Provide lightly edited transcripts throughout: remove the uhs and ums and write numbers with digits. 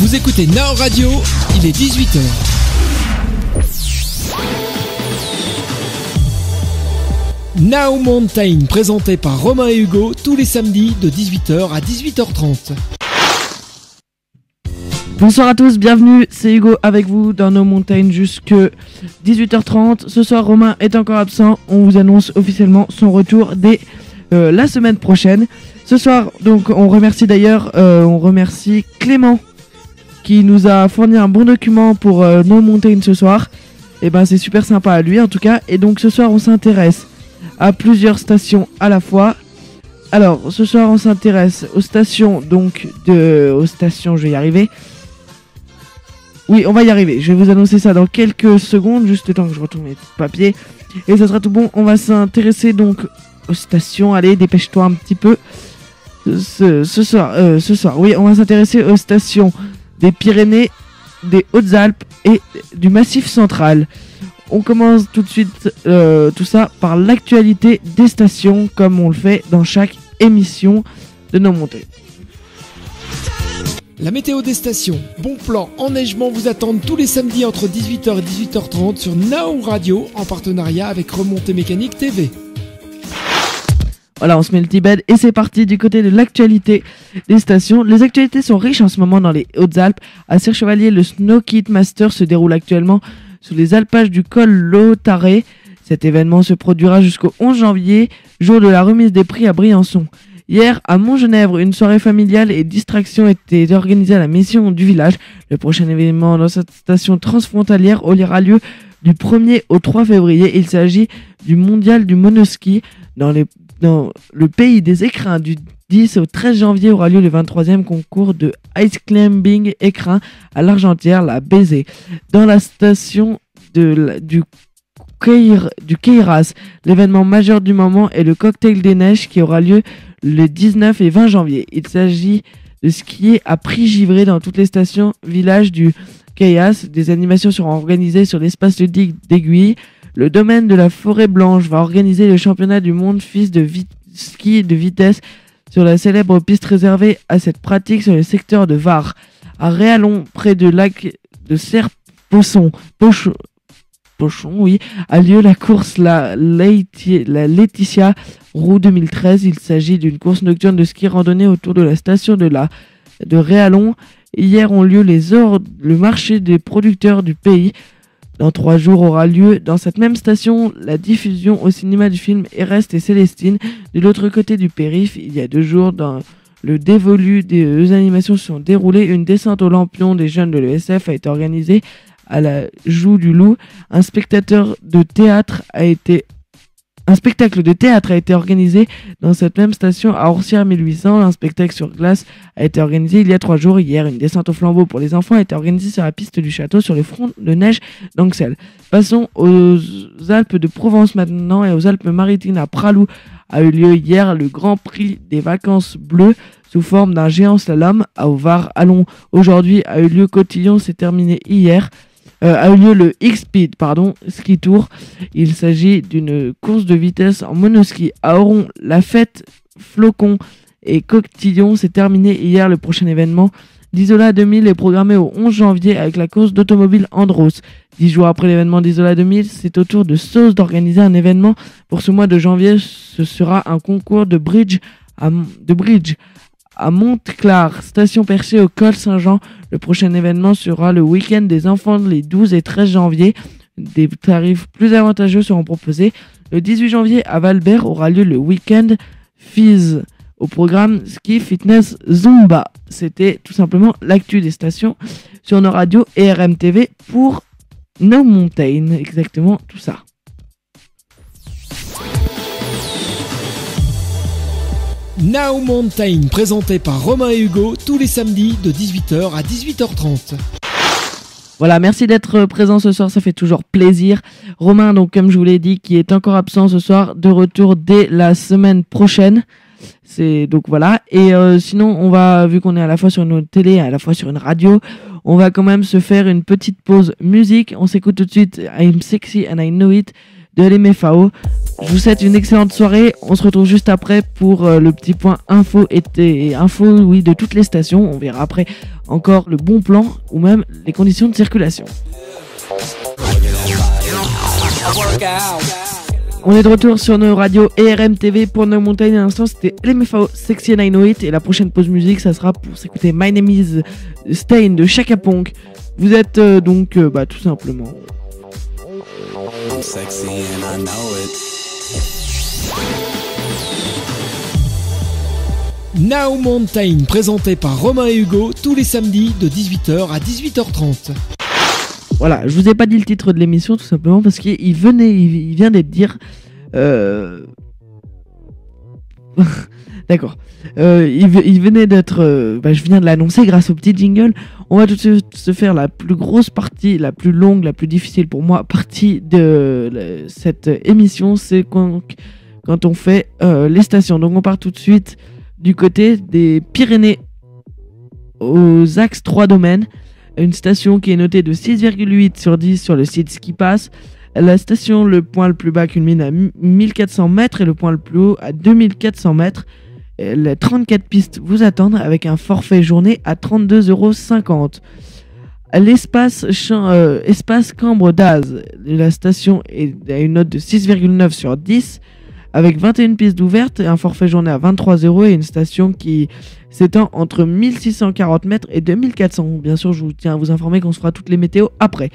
Vous écoutez Now Radio, il est 18h. Now Mountain, présenté par Romain et Hugo, tous les samedis de 18h à 18h30. Bonsoir à tous, bienvenue, c'est Hugo avec vous dans Now Mountain jusque 18h30. Ce soir, Romain est encore absent, on vous annonce officiellement son retour dès la semaine prochaine. Ce soir, donc, on remercie Clément qui nous a fourni un bon document pour Now Mountain ce soir. Et ben, c'est super sympa à lui en tout cas. Et donc, ce soir, on s'intéresse à plusieurs stations à la fois. Alors, ce soir, on s'intéresse aux stations, je vais y arriver. Oui, on va y arriver. Je vais vous annoncer ça dans quelques secondes, juste le temps que je retourne mes petits papiers. Et ça sera tout bon. On va s'intéresser donc aux stations. Allez, dépêche-toi un petit peu. Ce soir, oui, on va s'intéresser aux stations des Pyrénées, des Hautes-Alpes et du Massif central. On commence tout de suite tout ça par l'actualité des stations, comme on le fait dans chaque émission de Now Mountain. La météo des stations, bon plan, enneigement vous attendent tous les samedis entre 18h et 18h30 sur Now Radio en partenariat avec Remontée Mécanique TV. Voilà, on se met le Tibet et c'est parti du côté de l'actualité des stations. Les actualités sont riches en ce moment dans les Hautes-Alpes. À Serre-Chevalier, le Snow Kit Master se déroule actuellement sous les alpages du col Lautaré. Cet événement se produira jusqu'au 11 janvier, jour de la remise des prix à Briançon. Hier, à Montgenèvre, une soirée familiale et distraction était organisée à la mission du village. Le prochain événement dans cette station transfrontalière aura lieu du 1er au 3 février. Il s'agit du mondial du monoski dans le pays des écrins. Du 10 au 13 janvier aura lieu le 23e concours de ice climbing écrin à l'Argentière, la Bézée. Dans la station du Queyras, l'événement majeur du moment est le cocktail des neiges qui aura lieu le 19 et 20 janvier. Il s'agit de skier à prix givré dans toutes les stations villages du Queyras. Des animations seront organisées sur l'espace ludique d'Aiguille. Le domaine de la Forêt Blanche va organiser le championnat du monde fils de ski de vitesse sur la célèbre piste réservée à cette pratique sur le secteur de Var. À Réalon, près de lac de Serre-Pochon, a lieu la course la Laetitia Roue 2013. Il s'agit d'une course nocturne de ski randonnée autour de la station de Réalon. Hier ont lieu le marché des producteurs du pays. Dans 3 jours aura lieu dans cette même station la diffusion au cinéma du film Erest et Célestine. De l'autre côté du périph', il y a 2 jours, dans le dévolu des animations se sont déroulées. Une descente au lampion des jeunes de l'ESF a été organisée à la Joue du Loup. Un spectacle de théâtre a été organisé dans cette même station à Orsières 1800. Un spectacle sur glace a été organisé il y a 3 jours. Hier, une descente au flambeau pour les enfants a été organisée sur la piste du château sur le front de neige d'Anxelles. Passons aux Alpes de Provence maintenant et aux Alpes-Maritimes. À Pralou a eu lieu hier le Grand Prix des vacances bleues sous forme d'un géant slalom. À Var, Allons aujourd'hui a eu lieu Cotillon, c'est terminé hier. A eu lieu le X-Speed, ski tour. Il s'agit d'une course de vitesse en monoski. À Oron, la fête Flocon et Cotillon s'est terminée hier. Le prochain événement d'Isola 2000 est programmé au 11 janvier avec la course d'automobile Andros. 10 jours après l'événement d'Isola 2000, c'est au tour de Sauce d'organiser un événement. Pour ce mois de janvier, ce sera un concours de bridge à Montclar, station perchée au col Saint-Jean. Le prochain événement sera le week-end des enfants les 12 et 13 janvier. Des tarifs plus avantageux seront proposés. Le 18 janvier à Valbert aura lieu le week-end Fizz au programme Ski Fitness Zumba. C'était tout simplement l'actu des stations sur nos radios et RMTV pour Now Mountain. Exactement tout ça. Now Mountain, présenté par Romain et Hugo, tous les samedis de 18h à 18h30. Voilà, merci d'être présent ce soir, ça fait toujours plaisir. Romain, donc comme je vous l'ai dit, qui est encore absent ce soir, de retour dès la semaine prochaine. Donc voilà. Et sinon, vu qu'on est à la fois sur une télé et à la fois sur une radio, on va quand même se faire une petite pause musique. On s'écoute tout de suite I'm Sexy and I Know It de LMFAO. Je vous souhaite une excellente soirée. On se retrouve juste après pour le petit point info de toutes les stations. On verra après encore le bon plan ou même les conditions de circulation. On est de retour sur nos radios ERM TV pour No Mountain. À l'instant, c'était LMFAO Sexy 908. Et la prochaine pause musique, ça sera pour s'écouter My Name is Stain de Chaka Ponk. Vous êtes donc tout simplement sexy and I know it. Now Mountain, présenté par Romain et Hugo, tous les samedis de 18h à 18h30. Voilà, je vous ai pas dit le titre de l'émission tout simplement parce qu'il vient d'être dire. D'accord. Il venait d'être. Je viens de l'annoncer grâce au petit jingle. On va tout de suite se faire la plus grosse partie, la plus longue, la plus difficile pour moi, partie de cette émission. C'est quand on fait les stations. Donc on part tout de suite du côté des Pyrénées aux axes 3 domaines. Une station qui est notée de 6,8 sur 10 sur le site Skipass. La station, le point le plus bas culmine à 1400 mètres et le point le plus haut à 2400 mètres. Les 34 pistes vous attendent avec un forfait journée à 32,50 €. Espace Cambre d'Az, la station est à une note de 6,9 sur 10 avec 21 pistes ouvertes et un forfait journée à 23 € et une station qui s'étend entre 1640 mètres et 2400. Bien sûr, je vous tiens à vous informer qu'on se fera toutes les météos après.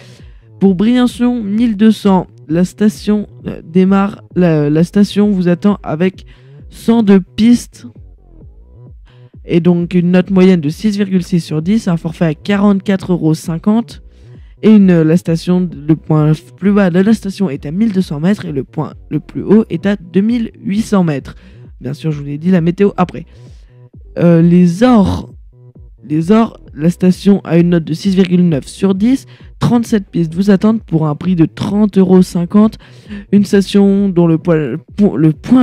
Pour Briançon, 1200, la station démarre. La station vous attend avec 102 pistes et donc une note moyenne de 6,6 sur 10, un forfait à 44,50 € et la station, le point plus bas de la station est à 1200 mètres et le point le plus haut est à 2800 mètres. Bien sûr, je vous l'ai dit, la météo après. Les Ors, la station a une note de 6,9 sur 10. 37 pistes vous attendent pour un prix de 30,50 €. Une station dont le point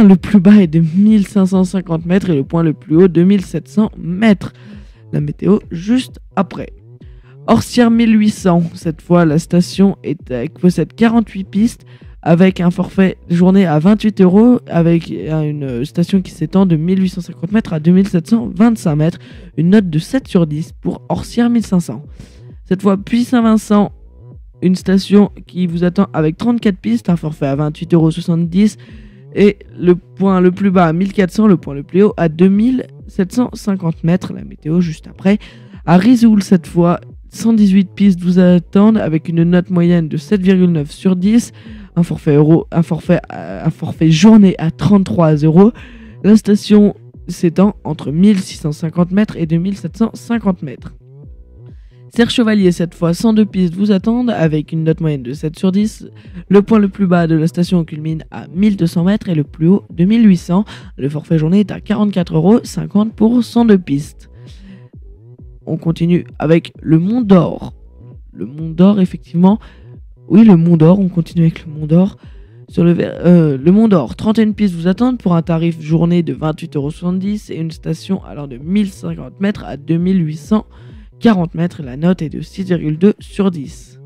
le plus bas est de 1550 mètres et le point le plus haut de 1700 mètres. La météo juste après. Orsières 1800, cette fois la station possède 48 pistes avec un forfait journée à 28 € avec une station qui s'étend de 1850 mètres à 2725 mètres. Une note de 7 sur 10 pour Orsières 1500. Cette fois, Puy-Saint-Vincent, une station qui vous attend avec 34 pistes, un forfait à 28,70 € et le point le plus bas à 1400, le point le plus haut à 2750 mètres. La météo juste après. À Risoul, cette fois, 118 pistes vous attendent avec une note moyenne de 7,9 sur 10, un forfait journée à 33 €. La station s'étend entre 1650 mètres et 2750 mètres. Serre Chevalier, cette fois, 102 pistes vous attendent avec une note moyenne de 7 sur 10. Le point le plus bas de la station culmine à 1200 mètres et le plus haut de 1800. Le forfait journée est à 44,50 € pour 102 pistes. On continue avec le Mont d'Or. Le Mont d'Or, effectivement. Oui, le Mont d'Or, on continue avec le Mont d'Or. Sur le Mont d'Or, 31 pistes vous attendent pour un tarif journée de 28,70 € et une station allant de 1050 mètres à 2840 mètres. La note est de 6,2 sur 10.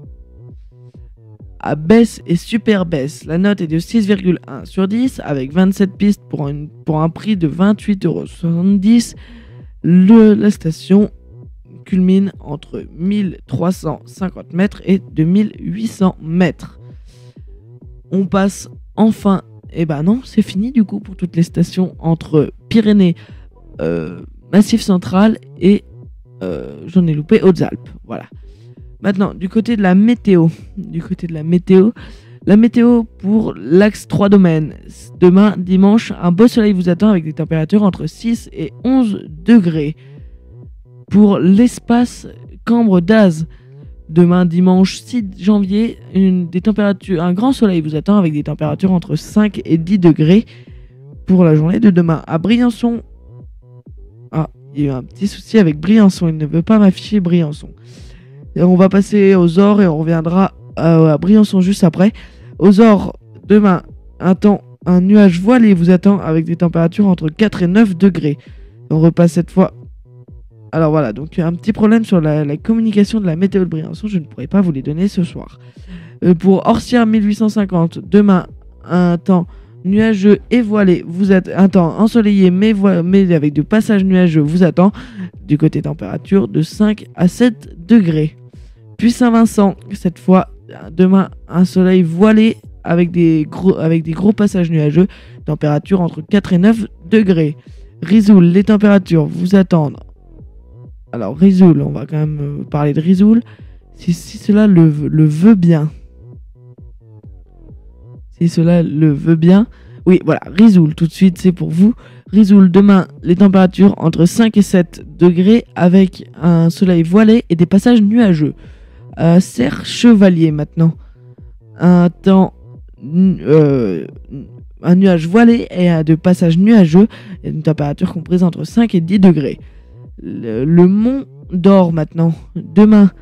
À Besse et Super Besse, la note est de 6,1 sur 10 avec 27 pistes pour un prix de 28,70 €. La station culmine entre 1350 mètres et 2800 mètres. On passe enfin, non, c'est fini du coup pour toutes les stations entre Pyrénées, Massif Central et j'en ai loupé Hautes-Alpes. Voilà. Maintenant, du côté de la météo. La météo pour l'axe 3 domaines. Demain, dimanche, un beau soleil vous attend avec des températures entre 6 et 11 degrés. Pour l'espace Cambre d'Az, demain dimanche 6 janvier, un grand soleil vous attend avec des températures entre 5 et 10 degrés pour la journée de demain. À Briançon, il y a eu un petit souci avec Briançon, il ne veut pas m'afficher Briançon. Et on va passer aux Ors et on reviendra à Briançon juste après. Aux Ors, demain, un nuage voilé vous attend avec des températures entre 4 et 9 degrés. On repasse cette fois. Alors voilà, donc un petit problème sur la communication de la météo de Briançon, je ne pourrai pas vous les donner ce soir. Pour Orsières 1850, demain, un temps nuageux et voilé vous êtes un temps ensoleillé mais avec de passages nuageux vous attend. Du côté température de 5 à 7 degrés. Puis Saint-Vincent, cette fois, demain, un soleil voilé avec des gros passages nuageux. Température entre 4 et 9 degrés. Risoul, les températures vous attendent. Alors Risoul, on va quand même parler de Risoul. Si cela le veut bien. Si cela le veut bien. Oui, voilà, Risoul, tout de suite, c'est pour vous. Risoul, demain, les températures entre 5 et 7 degrés avec un soleil voilé et des passages nuageux. Serre Chevalier, maintenant. Un nuage voilé et de passages nuageux. Et une température comprise entre 5 et 10 degrés. Le Mont d'Or, maintenant. Demain,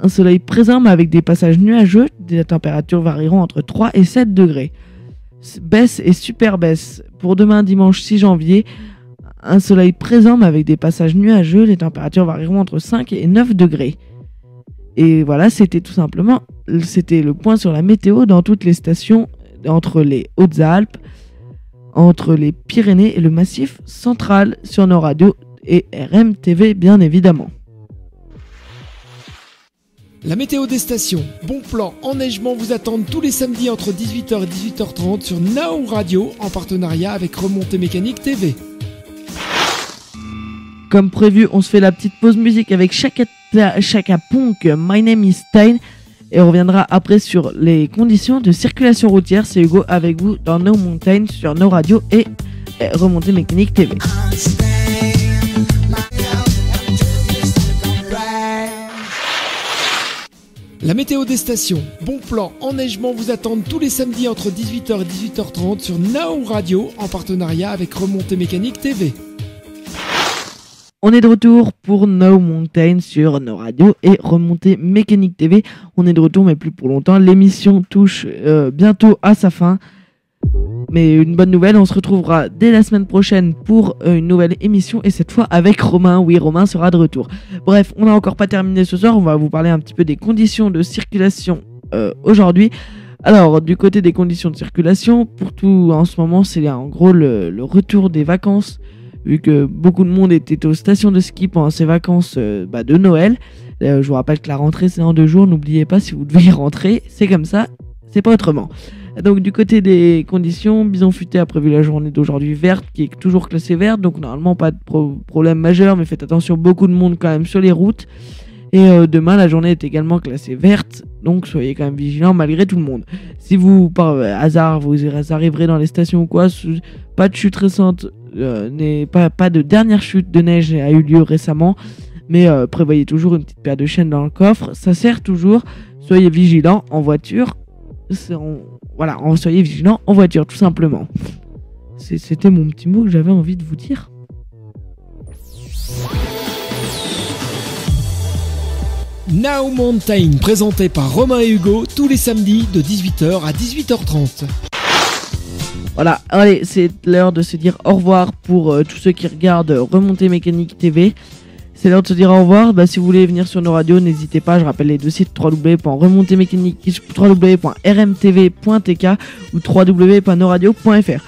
un soleil présent mais avec des passages nuageux. Les températures varieront entre 3 et 7 degrés. Baisse et super baisse. Pour demain, dimanche 6 janvier, un soleil présent mais avec des passages nuageux. Les températures varieront entre 5 et 9 degrés. Et voilà, c'était le point sur la météo dans toutes les stations entre les Hautes-Alpes, entre les Pyrénées et le Massif central sur nos radios et RMTV bien évidemment. La météo des stations, bon plan, enneigement vous attendent tous les samedis entre 18h et 18h30 sur Now Radio en partenariat avec Remontée Mécanique TV. Comme prévu, on se fait la petite pause musique avec Chaka Ponk, My Name is Stein, et on reviendra après sur les conditions de circulation routière. C'est Hugo avec vous dans No Mountain sur No Radio et Remontée Mécanique TV. La météo des stations, bon plan, enneigement vous attendent tous les samedis entre 18h et 18h30 sur Now Radio en partenariat avec Remontée Mécanique TV. On est de retour pour No Mountain sur No Radio et Remontée Mécanique TV. On est de retour mais plus pour longtemps. L'émission touche bientôt à sa fin. Mais une bonne nouvelle, on se retrouvera dès la semaine prochaine pour une nouvelle émission et cette fois avec Romain. Oui, Romain sera de retour. Bref, on n'a encore pas terminé ce soir. On va vous parler un petit peu des conditions de circulation aujourd'hui. Alors, du côté des conditions de circulation, pour tout en ce moment, c'est en gros le retour des vacances. Vu que beaucoup de monde était aux stations de ski pendant ces vacances de Noël. Je vous rappelle que la rentrée c'est en 2 jours. N'oubliez pas, si vous devez y rentrer, c'est comme ça, c'est pas autrement. Donc du côté des conditions, Bison Futé a prévu la journée d'aujourd'hui verte, qui est toujours classée verte, donc normalement pas de problème majeur, mais faites attention, beaucoup de monde quand même sur les routes. Et demain, la journée est également classée verte, donc soyez quand même vigilants malgré tout le monde. Si vous, par hasard, vous arriverez dans les stations ou quoi, pas de chute récente, pas de dernière chute de neige a eu lieu récemment, mais prévoyez toujours une petite paire de chaînes dans le coffre, ça sert toujours. Soyez vigilants en voiture. Soyez vigilants en voiture, tout simplement. C'était mon petit mot que j'avais envie de vous dire. Now Mountain, présenté par Romain et Hugo, tous les samedis de 18h à 18h30. Voilà, allez, c'est l'heure de se dire au revoir pour tous ceux qui regardent Remontée Mécanique TV. C'est l'heure de se dire au revoir. Si vous voulez venir sur nos radios, n'hésitez pas. Je rappelle les deux sites www.remontémécanique.tv.tk ou www.noradio.fr.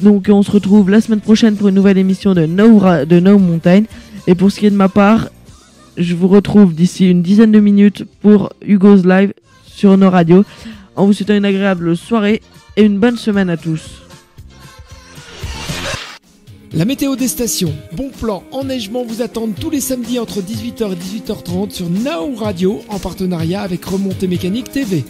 Donc on se retrouve la semaine prochaine pour une nouvelle émission de No Mountain. Et pour ce qui est de ma part, je vous retrouve d'ici une dizaine de minutes pour Hugo's Live sur nos radios. En vous souhaitant une agréable soirée et une bonne semaine à tous. La météo des stations, bon plan, enneigement vous attendent tous les samedis entre 18h et 18h30 sur Now Radio en partenariat avec Remontée Mécanique TV.